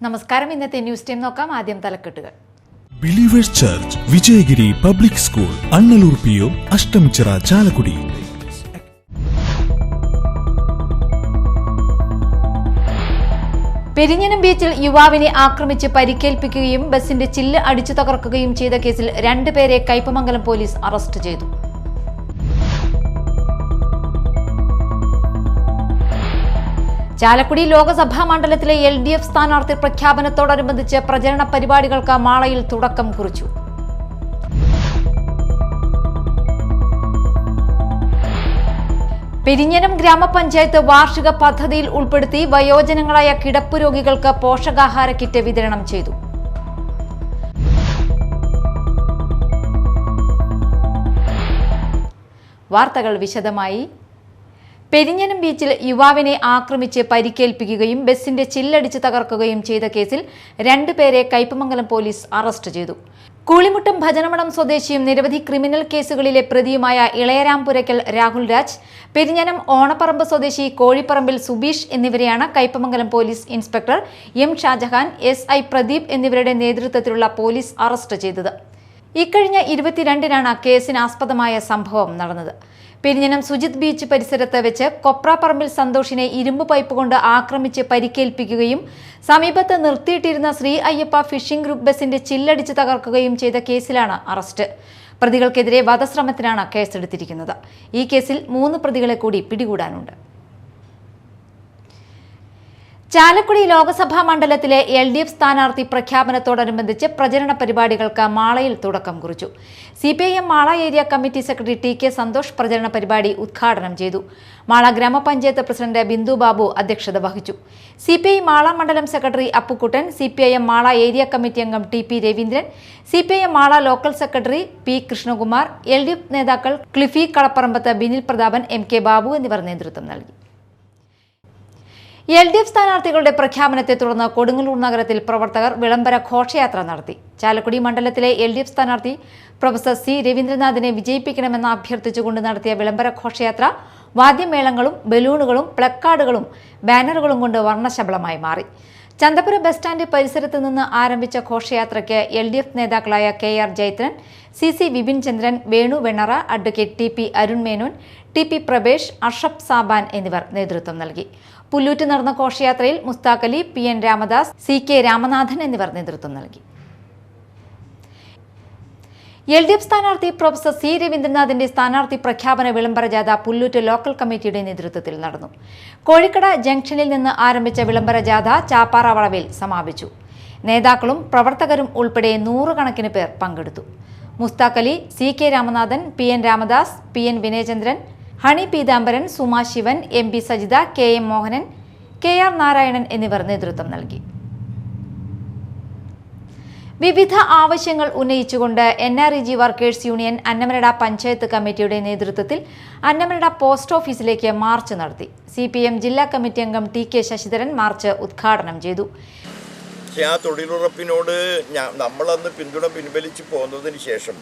നമസ്കാരം. ഇന്നത്തെ news time നോക്കാം. ആദ്യം തലക്കെട്ടുകൾ. Believers church Vijayagiri public school, Annalur PO, Ashtamichira, Chalakudy. Perinjanam ബീച്ചിൽ യുവാവിനെ ആക്രമിച്ച് പരിക്കേൽപ്പിക്കുകയും ബസിന്റെ ചില്ല് അടിച്ചു തകർക്കുകയും ചെയ്ത കേസിൽ 2 പേരെ കയ്പമംഗലം പോലീസ് അറസ്റ്റ് ചെയ്തു. ചാലക്കുടി ലോക്സഭാ മണ്ഡലത്തിലെ LDF സ്ഥാനാർത്ഥി പ്രഖ്യാപനത്തോടനുബന്ധിച്ച് പ്രചരണ പരിപാടികൾക്ക് മാളയിൽ തുടക്കം കുറിച്ചു. പെരിഞ്ഞനം ഗ്രാമപഞ്ചായത്ത് വാർഷിക പദ്ധതിയിൽ ഉൾപ്പെടുത്തി വയോജനങ്ങളായ കിടപ്പ് രോഗികൾക്ക് പോഷകാഹാര കിറ്റ് വിതരണം ചെയ്തു. വാർത്തകൾ വിശദമായി. പെരിഞ്ഞനം ബീച്ചിൽ യുവാവിനെ ആക്രമിച്ച് പരിക്കേൽപ്പിക്കുകയും ബസിന്റെ ചില്ലടിച്ച് തകർക്കുകയും ചെയ്ത കേസിൽ 2 പേരെ കയ്പമംഗലം പോലീസ് അറസ്റ്റ് ചെയ്തു. കൂളിമുട്ടം ഭജനമഠം സ്വദേശിയും നിരവധി ക്രിമിനൽ കേസുകളിലെ പ്രതിയുമായ ഇളയരാംപുരയ്ക്കൽ രാഹുൽ രാജ്, പെരിഞ്ഞനം ഓണപ്പറമ്പ് സ്വദേശി കോഴിപ്പറമ്പിൽ സുബീഷ് എന്നിവരെയാണ് Kaipamangalam police inspector M Shajahan, SI Pradeep എന്നിവരുടെ നേതൃത്വത്തിലുള്ള പോലീസ് അറസ്റ്റ് ചെയ്തത്. ഇക്കഴിഞ്ഞ 22-നാണ് കേസിനാസ്പദമായ സംഭവം നടന്നത്. പെരിഞ്ഞനം സുജിത് ബീച്ച് പരിസരത്ത് വെച്ച് കൊപ്രാപ്പറമ്പിൽ സന്തോഷിനെ ഇരുമ്പ് പൈപ്പ് കൊണ്ട് ആക്രമിച്ച് പരിക്കേൽപ്പിക്കുകയും സമീപത്ത് നിർത്തിയിട്ടിരുന്ന ശ്രീ അയ്യപ്പ ഫിഷിംഗ് ഗ്രൂപ്പ് ബസിന്റെ ചില്ലടിച്ച് തകർക്കുകയും ചെയ്ത കേസിലാണ് അറസ്റ്റ്. പ്രതികൾക്കെതിരെ വധശ്രമത്തിനാണ് കേസെടുത്തിരിക്കുന്നത്. ഈ കേസിൽ 3 പ്രതികളെ കൂടി പിടികൂടാനുണ്ട്. ചാലക്കുടി ലോക്സഭാ മണ്ഡലത്തിലെ LDF സ്ഥാനാർത്ഥി പ്രഖ്യാപനത്തോടനുബന്ധിച്ച് പ്രചരണ പരിപാടികൾക്ക് മാളയിൽ തുടക്ം കുറിച്ചു. CPIM Mala area committee secretary TK Santhosh പ്രചരണ പരിപാടി ഉദ്ഘാടനം ചെയ്തു. മാള ഗ്രാമപഞ്ചായത്ത് പ്രസിഡന്റ് ബിന്ദു ബാബു അധ്യക്ഷത വഹിച്ചു. CPI മാള മണ്ഡലം secretary Appukuttan, CPIM Mala area committee അംഗം TP Raveendran, CPIM Mala local secretary P Krishnakumar, LDF നേതാക്കൾ ക്ലിഫി കളപ്പറമ്പത്ത്, ബിനിൽ പ്രതാപൻ, MK ബാബു എന്നിവർ നേതൃത്വം നൽകി. LDF സ്ഥാനാർത്ഥികളുടെ പ്രഖ്യാപനത്തെ തുടർന്ന് കൊടുങ്ങല്ലൂർ നഗരത്തിൽ പ്രവർത്തകർ വിളംബര ഘോഷയാത്ര നടത്തി. ചാലക്കുടി മണ്ഡലത്തിലെ LDF സ്ഥാനാർത്ഥി പ്രൊഫസർ C രവീന്ദ്രനാഥിനെ വിജയിപ്പിക്കണമെന്ന് അഭ്യർത്ഥിച്ചുകൊണ്ട് നടത്തിയ വിളംബര ഘോഷയാത്ര വാദ്യമേളങ്ങളും ബലൂണുകളും പ്ലക്കാർഡുകളും ബാനറുകളും കൊണ്ട് വർണ്ണശബളമായി മാറി. ചന്തപുര ബസ് സ്റ്റാൻഡ് പരിസരത്ത് നിന്ന് ആരംഭിച്ച ഘോഷയാത്രയ്ക്ക് LDF നേതാക്കളായ KR Jaithran, CC Vipin Chandran, Venu Vennara, advocate TP Arun Menon, TP Prabhesh, Ashaf Saban എന്നിവർ നേതൃത്വം നൽകി. പുല്ലൂറ്റ് നടന്ന ഘോഷയാത്രയിൽ മുസ്താഖ് അലി, PN രാമദാസ്, CK രാമനാഥൻ എന്നിവർ നേതൃത്വം നൽകി. LDF സ്ഥാനാർത്ഥി പ്രൊഫസർ C രവീന്ദ്രനാഥിന്റെ സ്ഥാനാർത്ഥി പ്രഖ്യാപന വിളംബര ജാഥ പുല്ലൂറ്റ് ലോക്കൽ കമ്മിറ്റിയുടെ നേതൃത്വത്തിൽ നടന്നു. കോഴിക്കട ജംഗ്ഷനിൽ നിന്ന് ആരംഭിച്ച വിളംബര ജാഥ ചാപ്പാറ വളവിൽ സമാപിച്ചു. നേതാക്കളും പ്രവർത്തകരും ഉൾപ്പെടെ 100 കണക്കിന് പേർ പങ്കെടുത്തു. Musthaq Ali, CK Ramanathan, PN Ramadas, PN Vinayachandran, Honey Peethambaran, Suma Sivan, MP Sajitha, KM Mohanan, KR Narayanan എന്നിവർ നേതൃത്വം നൽകി. വിവിധ ആവശ്യങ്ങൾ ഉന്നയിച്ചുകൊണ്ട് NREG workers union Annamanada panchayat കമ്മിറ്റിയുടെ നേതൃത്വത്തിൽ അന്നമനട പോസ്റ്റ് ഓഫീസിലേക്ക് മാർച്ച് നടത്തി. CPM ജില്ലാ കമ്മിറ്റി അംഗം TK ശശിധരൻ മാർച്ച് ഉദ്ഘാടനം ചെയ്തു. ആ തൊഴിലുറപ്പിനോട് നമ്മളന്ന് പിന്തുണ പിൻവലിച്ചു പോകുന്നതിന് ശേഷം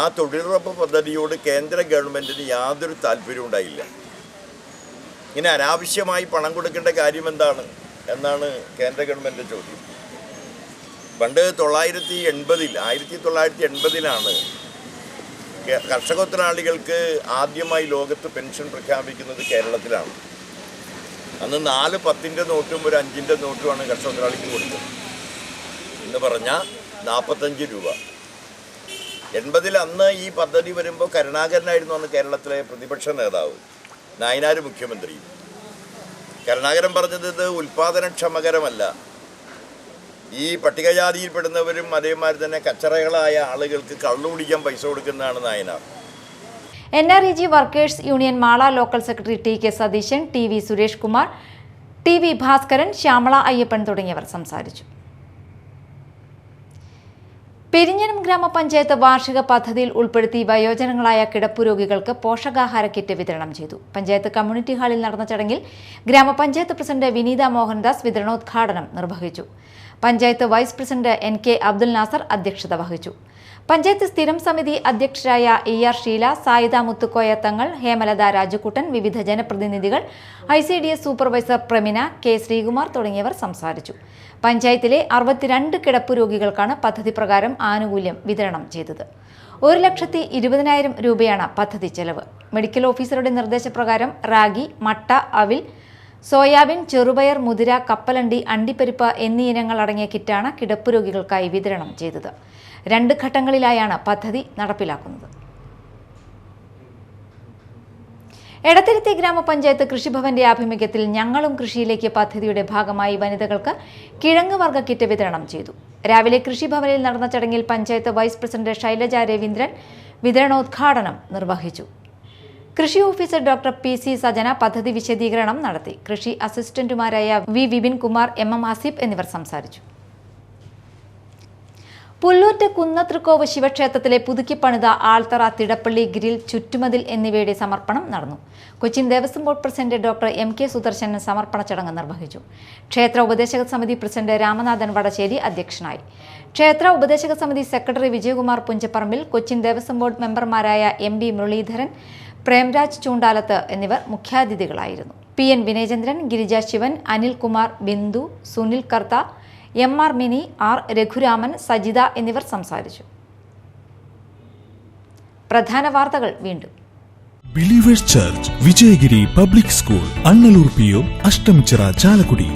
ആ തൊഴിലുറപ്പ് പദ്ധതിയോട് കേന്ദ്ര ഗവൺമെൻറ്റിന് യാതൊരു താല്പര്യവും ഉണ്ടായില്ല. ഇങ്ങനെ അനാവശ്യമായി പണം കൊടുക്കേണ്ട കാര്യം എന്താണ് എന്നാണ് കേന്ദ്ര ഗവൺമെൻറ് ചോദ്യം. പണ്ട് 1980-ലാണ് കർഷക തൊഴിലാളികൾക്ക് ആദ്യമായി ലോകത്ത് പെൻഷൻ പ്രഖ്യാപിക്കുന്നത് കേരളത്തിലാണ്. അന്ന് 4 10-ൻ്റെ നോട്ടും ഒരു 5-ൻ്റെ നോട്ടുമാണ് കർഷക തൊഴിലാളിക്ക് കൊടുത്തത്. എന്ന് പറഞ്ഞാൽ 45 രൂപ. 80-ൽ അന്ന് ഈ പദ്ധതി വരുമ്പോൾ കരുണാകരനായിരുന്നു അന്ന് കേരളത്തിലെ പ്രതിപക്ഷ നേതാവ്, നായനാർ മുഖ്യമന്ത്രി. കരുണാകരൻ പറഞ്ഞത് ഇത് ഉൽപാദനക്ഷമകരമല്ല, ഈ പട്ടികജാതിയിൽപ്പെടുന്നവരും അതേമാതിരി തന്നെ കച്ചറകളായ ആളുകൾക്ക് കള്ളു കുടിക്കാൻ പൈസ കൊടുക്കുന്നതാണ് Nayanar. NREG workers union Mala local secretary TK Satheesan, TV Suresh Kumar, TV Bhaskaran, Shyamala Ayyappan തുടങ്ങിയവർ സംസാരിച്ചു. പെരിഞ്ഞനം ഗ്രാമപഞ്ചായത്ത് വാർഷിക പദ്ധതിയിൽ ഉൾപ്പെടുത്തി വയോജനങ്ങളായ കിടപ്പു രോഗികൾക്ക് പോഷകാഹാര കിറ്റ് വിതരണം ചെയ്തു. പഞ്ചായത്ത് കമ്മ്യൂണിറ്റി ഹാളിൽ നടന്ന ചടങ്ങിൽ ഗ്രാമപഞ്ചായത്ത് പ്രസിഡന്റ് വിനീത മോഹൻദാസ് വിതരണോദ്ഘാടനം നിർവഹിച്ചു. Panchayat vice president NK Abdul Nasar അധ്യക്ഷത വഹിച്ചു. പഞ്ചായത്ത് സ്ഥിരം സമിതി അധ്യക്ഷരായ ER ഷീല, സായിദ മുത്തുക്കോയ തങ്ങൾ, ഹേമലത രാജുക്കുട്ടൻ, വിവിധ ജനപ്രതിനിധികൾ, ICDS സൂപ്പർവൈസർ പ്രമിന, K ശ്രീകുമാർ തുടങ്ങിയവർ സംസാരിച്ചു. പഞ്ചായത്തിലെ 62 കിടപ്പ് രോഗികൾക്കാണ് പദ്ധതി പ്രകാരം ആനുകൂല്യം വിതരണം ചെയ്തത്. 1,20,000 രൂപയാണ് പദ്ധതി ചെലവ്. മെഡിക്കൽ ഓഫീസറുടെ നിർദ്ദേശപ്രകാരം റാഗി, മട്ട, അവിൽ, സോയാബീൻ, ചെറുപയർ, മുതിര, കപ്പലണ്ടി, അണ്ടിപ്പരിപ്പ് എന്നീ ഇനങ്ങൾ അടങ്ങിയ കിറ്റാണ് കിടപ്പ് രോഗികൾക്കായി വിതരണം ചെയ്തത്. 2 ഘട്ടങ്ങളിലായാണ് പദ്ധതി നടപ്പിലാക്കുന്നത്. എടത്തിരുത്തി ഗ്രാമപഞ്ചായത്ത് കൃഷിഭവന്റെ ആഭിമുഖ്യത്തിൽ ഞങ്ങളും കൃഷിയിലേക്ക് പദ്ധതിയുടെ ഭാഗമായി വനിതകൾക്ക് കിഴങ്ങ് വർഗ്ഗ കിറ്റ് വിതരണം ചെയ്തു. രാവിലെ കൃഷിഭവനിൽ നടന്ന ചടങ്ങിൽ പഞ്ചായത്ത് വൈസ് പ്രസിഡന്റ് ശൈലജ രവീന്ദ്രൻ വിതരണോദ്ഘാടനം നിർവഹിച്ചു. കൃഷി ഓഫീസർ ഡോക്ടർ PC സജന പദ്ധതി വിശദീകരണം നടത്തി. കൃഷി അസിസ്റ്റന്റുമാരായ V വിപിൻകുമാർ, MM ആസിഫ് എന്നിവർ സംസാരിച്ചു. പുല്ലൂറ്റ് കുന്നത്രിക്കോവ് ശിവക്ഷേത്രത്തിലെ പുതുക്കിപ്പണിത ആൽത്തറ, തിടപ്പള്ളി, ഗ്രിൽ, ചുറ്റുമതിൽ എന്നിവയുടെ സമർപ്പണം നടന്നു. Cochin Devaswom board president doctor MK Sudarsanan സമർപ്പണ ചടങ്ങ് നിർവഹിച്ചു. ക്ഷേത്ര ഉപദേശക സമിതി പ്രസിഡന്റ് രാമനാഥൻ വടശ്ശേരി അധ്യക്ഷനായി. ക്ഷേത്ര ഉപദേശക സമിതി സെക്രട്ടറി വിജയകുമാർ പുഞ്ചപ്പറമ്പിൽ, കൊച്ചിൻ ദേവസ്വം ബോർഡ് മെമ്പർമാരായ MB മുരളീധരൻ, പ്രേംരാജ് ചൂണ്ടാലത്ത് എന്നിവർ മുഖ്യാതിഥികളായിരുന്നു. PN Vinayachandran, Girija Sivan, Anilkumar, Bindu, Sunil Kartha, MR Mini, R Raghuraman, Sajitha എന്നിവർ സംസാരിച്ചു. പ്രധാന വാർത്തകൾ വീണ്ടും. Believers church, Vijayagiri public school, Annalur PO, Ashtamichira, Chalakudy.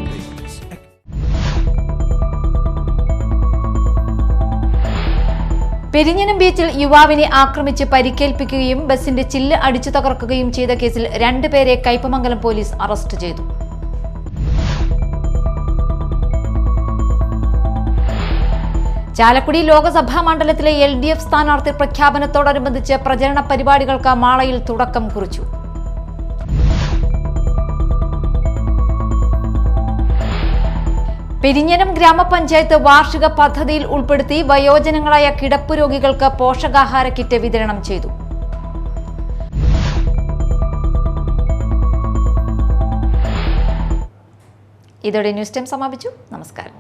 Perinjanam ബീച്ചിൽ യുവാവിനെ ആക്രമിച്ച് പരിക്കേൽപ്പിക്കുകയും ബസിന്റെ ചില്ല് അടിച്ചു തകർക്കുകയും ചെയ്ത കേസിൽ 2 പേരെ കയ്പമംഗലം പോലീസ് അറസ്റ്റ് ചെയ്തു. ചാലക്കുടി ലോക്സഭാ മണ്ഡലത്തിലെ LDF സ്ഥാനാർത്ഥി പ്രഖ്യാപനത്തോടനുബന്ധിച്ച് പ്രചരണ പരിപാടികൾക്ക് മാളയിൽ തുടക്കം കുറിച്ചു. പെരിഞ്ഞനം ഗ്രാമപഞ്ചായത്ത് വാർഷിക പദ്ധതിയിൽ ഉൾപ്പെടുത്തി വയോജനങ്ങളായ കിടപ്പ് രോഗികൾക്ക് പോഷകാഹാര കിറ്റ് വിതരണം ചെയ്തു. ഇതോടെ ന്യൂസ് ടൈം സമാപിച്ചു. നമസ്കാരം.